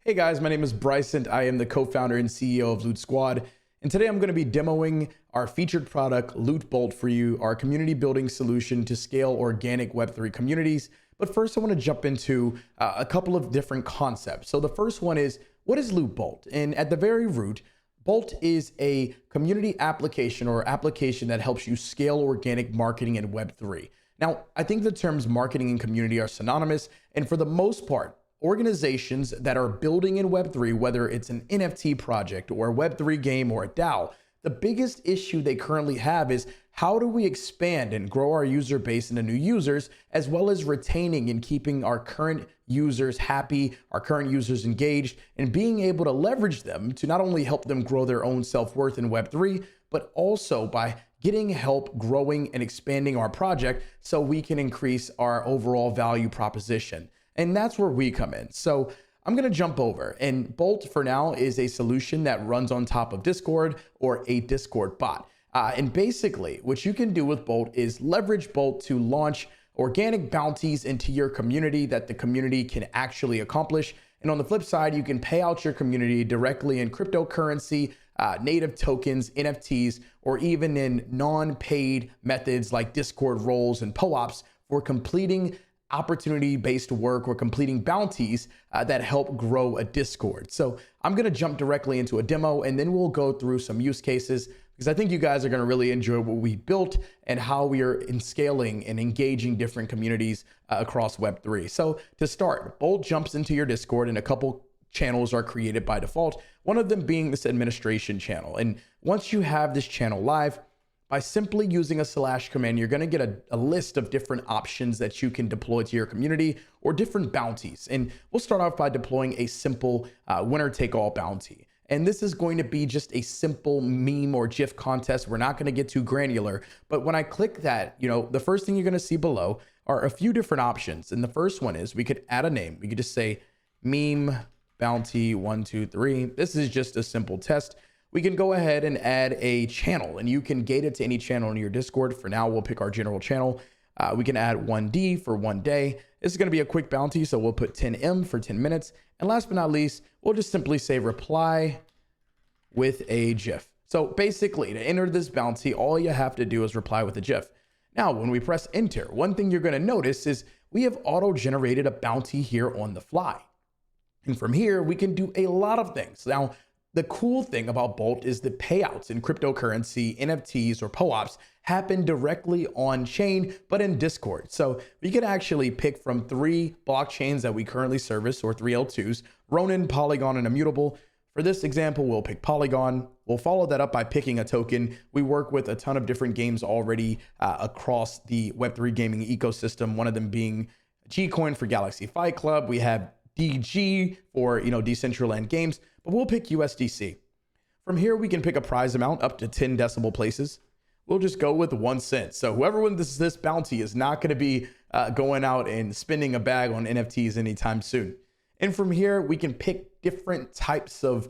Hey guys, my name is Bryson. I am the co-founder and CEO of Loot Squad. And today I'm going to be demoing our featured product, Loot Bolt, for you, our community building solution to scale organic Web3 communities. But first I want to jump into a couple of different concepts. So the first one is, what is Loot Bolt? And at the very root, Bolt is a community application or application that helps you scale organic marketing in Web3. Now, I think the terms marketing and community are synonymous, and for the most part, organizations that are building in Web3, whether it's an NFT project or a Web3 game or a DAO, the biggest issue they currently have is how do we expand and grow our user base into new users, as well as retaining and keeping our current users happy, our current users engaged, and being able to leverage them to not only help them grow their own self-worth in Web3, but also by getting help growing and expanding our project so we can increase our overall value proposition. And that's where we come in. So I'm going to jump over, and Bolt for now is a solution that runs on top of Discord or a Discord bot. And basically what you can do with Bolt is leverage Bolt to launch organic bounties into your community that the community can actually accomplish. And on the flip side, you can pay out your community directly in cryptocurrency, native tokens, NFTs, or even in non-paid methods like Discord roles and payouts for completing opportunity-based work or completing bounties that help grow a Discord. So I'm going to jump directly into a demo, and then we'll go through some use cases, because I think you guys are going to really enjoy what we built and how we are in scaling and engaging different communities across Web3. So to start, Bolt jumps into your Discord, and a couple channels are created by default, one of them being this administration channel. And once you have this channel live, by simply using a / command, you're going to get a list of different options that you can deploy to your community or different bounties. And we'll start off by deploying a simple winner-take-all bounty. And this is going to be just a simple meme or GIF contest. We're not going to get too granular, but when I click that, the first thing you're going to see below are a few different options. And the first one is we could add a name. We could just say meme bounty 123. This is just a simple test. We can go ahead and add a channel, and you can gate it to any channel in your Discord. For now, we'll pick our general channel. We can add 1D for 1 day. This is going to be a quick bounty, so we'll put 10M for 10 minutes. And last but not least, we'll just simply say reply with a GIF. So basically, to enter this bounty, all you have to do is reply with a GIF. Now, when we press enter, one thing you're going to notice is we have auto-generated a bounty here on the fly. And from here, we can do a lot of things. Now, the cool thing about Bolt is the payouts in cryptocurrency, NFTs, or payouts happen directly on chain, but in Discord. So we could actually pick from 3 blockchains that we currently service, or 3 L2s, Ronin, Polygon, and Immutable. For this example, we'll pick Polygon. We'll follow that up by picking a token. We work with a ton of different games already across the Web3 gaming ecosystem, one of them being Gcoin for Galaxy Fight Club. We have DG for Decentraland Games, but we'll pick USDC. From here, we can pick a prize amount up to 10 decimal places. We'll just go with 1 cent. So whoever wins this bounty is not going to be going out and spending a bag on NFTs anytime soon. And from here, we can pick different types of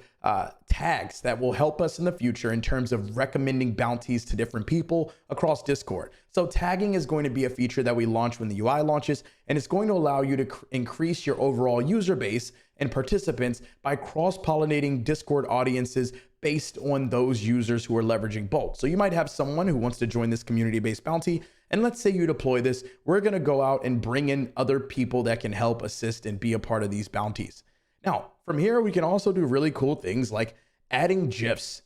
tags that will help us in the future in terms of recommending bounties to different people across Discord. So tagging is going to be a feature that we launch when the UI launches, and it's going to allow you to increase your overall user base and participants by cross-pollinating Discord audiences based on those users who are leveraging Bolt. So you might have someone who wants to join this community-based bounty, and let's say you deploy this, we're going to go out and bring in other people that can help assist and be a part of these bounties. Now, from here, we can also do really cool things like adding GIFs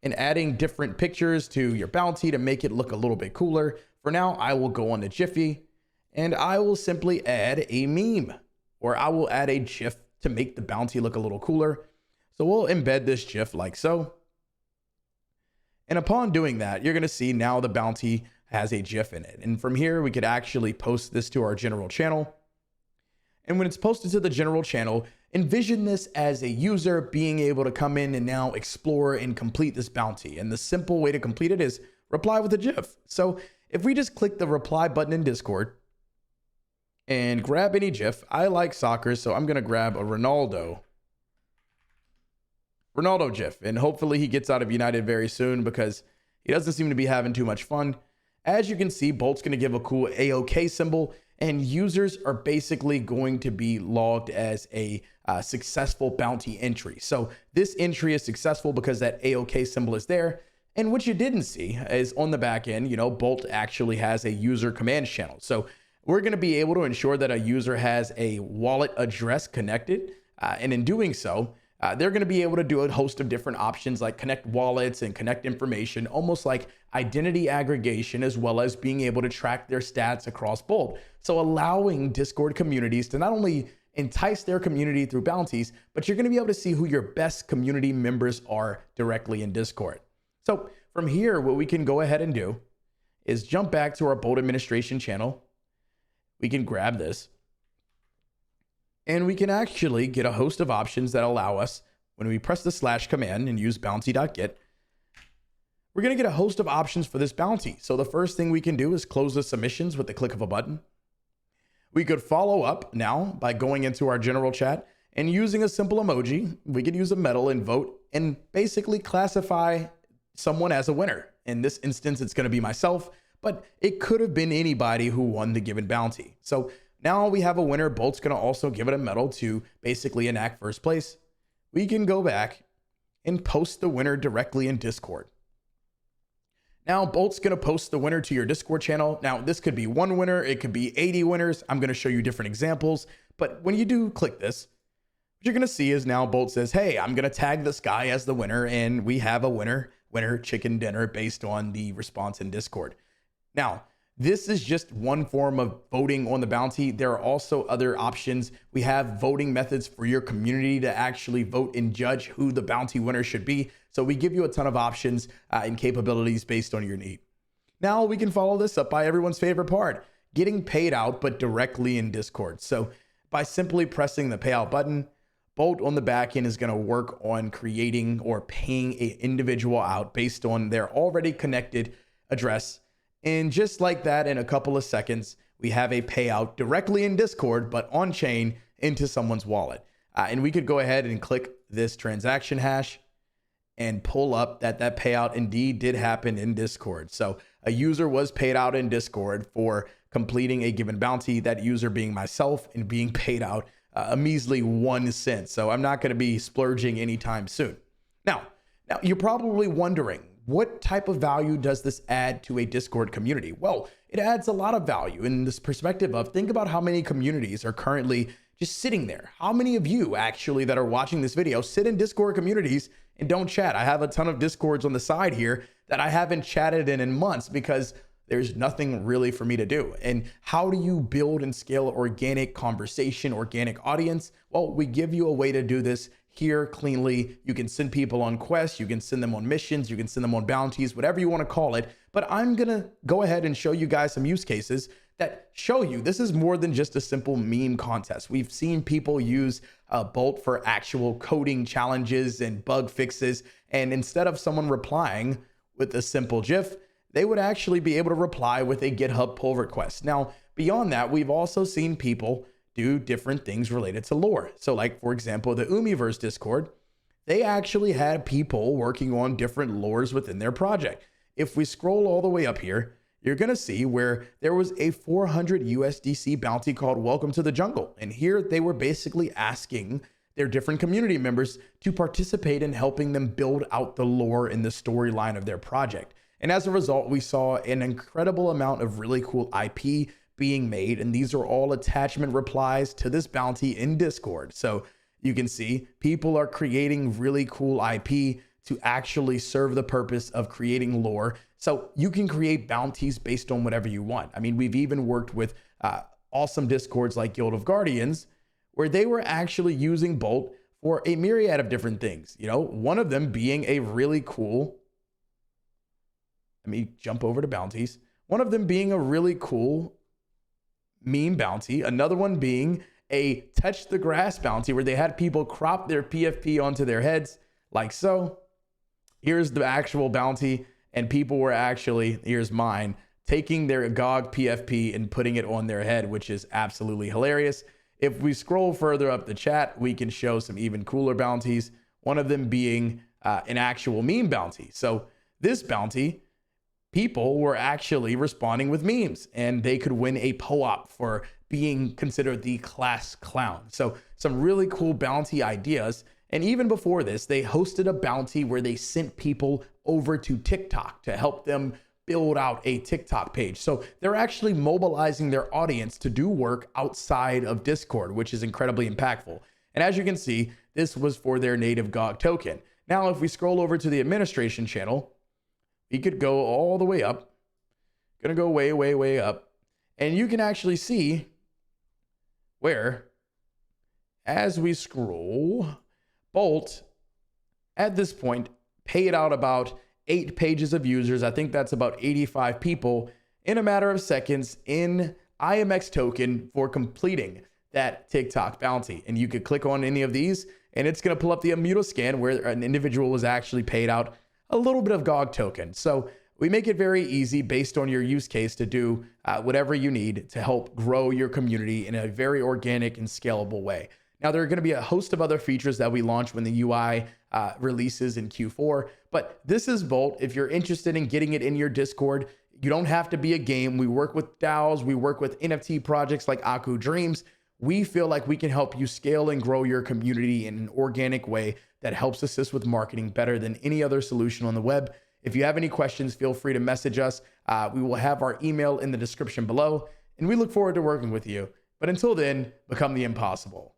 and adding different pictures to your bounty to make it look a little bit cooler. For now, I will go on to Jiffy, and I will simply add a meme, or I will add a GIF to make the bounty look a little cooler. So we'll embed this GIF like so. And upon doing that, you're going to see now the bounty has a GIF in it. And from here, we could actually post this to our general channel. And when it's posted to the general channel, envision this as a user being able to come in and now explore and complete this bounty. And the simple way to complete it is reply with a GIF. So if we just click the reply button in Discord and grab any GIF, I like soccer, so I'm going to grab a Ronaldo GIF. And hopefully he gets out of United very soon, because he doesn't seem to be having too much fun. As you can see, Bolt's going to give a cool AOK symbol, and users are basically going to be logged as a successful bounty entry. So this entry is successful because that AOK symbol is there. And what you didn't see is on the back end, Bolt actually has a user commands channel. So we're going to be able to ensure that a user has a wallet address connected. And in doing so, they're going to be able to do a host of different options like connect wallets and connect information, almost like identity aggregation, as well as being able to track their stats across Bolt. So allowing Discord communities to not only entice their community through bounties, but you're going to be able to see who your best community members are directly in Discord. So from here, what we can go ahead and do is jump back to our Bolt administration channel. We can grab this. And we can actually get a host of options that allow us, when we press the / command and use bounty.get, we're going to get a host of options for this bounty. So the first thing we can do is close the submissions with the click of a button. We could follow up now by going into our general chat and using a simple emoji. We could use a medal and vote and basically classify someone as a winner. In this instance, it's going to be myself, but it could have been anybody who won the given bounty. So now we have a winner. Bolt's going to also give it a medal to basically enact first place. We can go back and post the winner directly in Discord. Now Bolt's going to post the winner to your Discord channel. Now this could be one winner. It could be 80 winners. I'm going to show you different examples. But when you do click this, what you're going to see is now Bolt says, hey, I'm going to tag this guy as the winner. And we have a winner chicken dinner based on the response in Discord. Now, this is just one form of voting on the bounty. There are also other options. We have voting methods for your community to actually vote and judge who the bounty winner should be. So we give you a ton of options and capabilities based on your need. Now we can follow this up by everyone's favorite part, getting paid out, but directly in Discord. So by simply pressing the payout button, Bolt on the back end is going to work on creating or paying an individual out based on their already connected address. And just like that, in a couple of seconds, we have a payout directly in Discord, but on chain into someone's wallet. And we could go ahead and click this transaction hash and pull up that payout indeed did happen in Discord. So a user was paid out in Discord for completing a given bounty, that user being myself, and being paid out a measly 1 cent. So I'm not going to be splurging anytime soon. Now you're probably wondering, what type of value does this add to a Discord community? Well, it adds a lot of value in this perspective of, think about how many communities are currently just sitting there. How many of you actually that are watching this video sit in Discord communities and don't chat? I have a ton of Discords on the side here that I haven't chatted in months because there's nothing really for me to do. And how do you build and scale organic conversation, organic audience? Well, we give you a way to do this here cleanly. You can send people on quests, you can send them on missions, you can send them on bounties, whatever you want to call it. But I'm gonna go ahead and show you guys some use cases that show you this is more than just a simple meme contest. We've seen people use Bolt for actual coding challenges and bug fixes. And instead of someone replying with a simple GIF, they would actually be able to reply with a GitHub pull request. Now, beyond that, we've also seen people do different things related to lore. So like, for example, the Umiverse Discord, they actually had people working on different lores within their project. If we scroll all the way up here, you're gonna see where there was a 400 USDC bounty called Welcome to the Jungle. And here they were basically asking their different community members to participate in helping them build out the lore and the storyline of their project. And as a result, we saw an incredible amount of really cool IP being made. And these are all attachment replies to this bounty in Discord. So you can see people are creating really cool IP to actually serve the purpose of creating lore. So you can create bounties based on whatever you want. I mean, we've even worked with awesome Discords like Guild of Guardians, where they were actually using Bolt for a myriad of different things. You know, one of them being a really cool, let me jump over to bounties. One of them being a really cool meme bounty. Another one being a touch the grass bounty where they had people crop their PFP onto their heads like so. Here's the actual bounty, and people were actually, here's mine, taking their GOG PFP and putting it on their head, which is absolutely hilarious. If we scroll further up the chat, we can show some even cooler bounties, one of them being an actual meme bounty. So this bounty people were actually responding with memes, and they could win a POAP for being considered the class clown. So some really cool bounty ideas. And even before this, they hosted a bounty where they sent people over to TikTok to help them build out a TikTok page. So they're actually mobilizing their audience to do work outside of Discord, which is incredibly impactful. And as you can see, this was for their native GOG token. Now, if we scroll over to the administration channel, we could go all the way up. Gonna go way, way, way up. And you can actually see where, as we scroll, Bolt, at this point, paid out about 8 pages of users. I think that's about 85 people in a matter of seconds in IMX token for completing that TikTok bounty. And you could click on any of these and it's going to pull up the Immuto scan where an individual was actually paid out a little bit of GOG token. So we make it very easy based on your use case to do whatever you need to help grow your community in a very organic and scalable way. Now, there are going to be a host of other features that we launch when the UI releases in Q4, but this is Volt. If you're interested in getting it in your Discord, you don't have to be a game. We work with DAOs. We work with NFT projects like Aku Dreams. We feel like we can help you scale and grow your community in an organic way that helps assist with marketing better than any other solution on the web. If you have any questions, feel free to message us. We will have our email in the description below, and we look forward to working with you. But until then, become the impossible.